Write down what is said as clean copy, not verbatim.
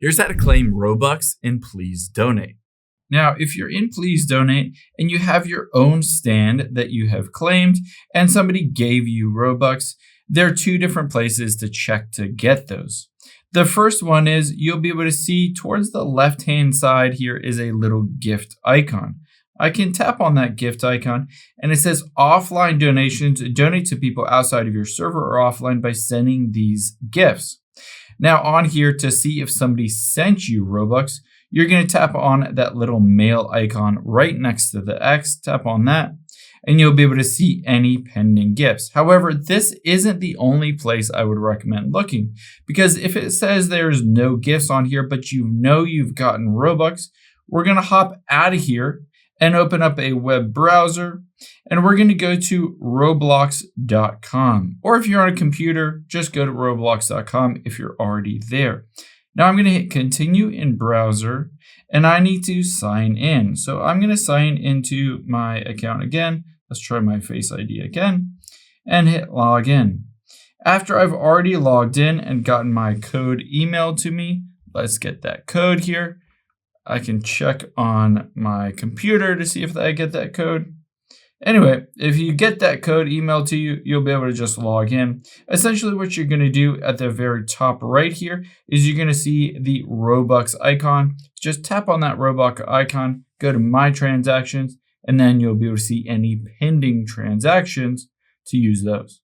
Here's how to claim Robux in Please Donate. Now, if you're in Please Donate and you have your own stand that you have claimed and somebody gave you Robux, there are two different places to check to get those. The first one is you'll be able to see towards the left-hand side here is a little gift icon. I can tap on that gift icon and it says offline donations. Donate to people outside of your server or offline by sending these gifts. Now on here to see if somebody sent you Robux, you're going to tap on that little mail icon right next to the X, tap on that, and you'll be able to see any pending gifts. However, this isn't the only place I would recommend looking, because if it says there's no gifts on here, but you know you've gotten Robux, we're going to hop out of here and open up a web browser, and we're going to go to roblox.com. Or if you're on a computer, just go to roblox.com if you're already there. Now I'm going to hit continue in browser, and I need to sign in. So I'm going to sign into my account again. Let's try my Face ID again and hit log in. After I've already logged in and gotten my code emailed to me, let's get that code here. I can check on my computer to see if I get that code. Anyway, if you get that code emailed to you, you'll be able to just log in. Essentially, what you're going to do at the very top right here is you're going to see the Robux icon. Just tap on that Robux icon, go to My Transactions, and then you'll be able to see any pending transactions to use those.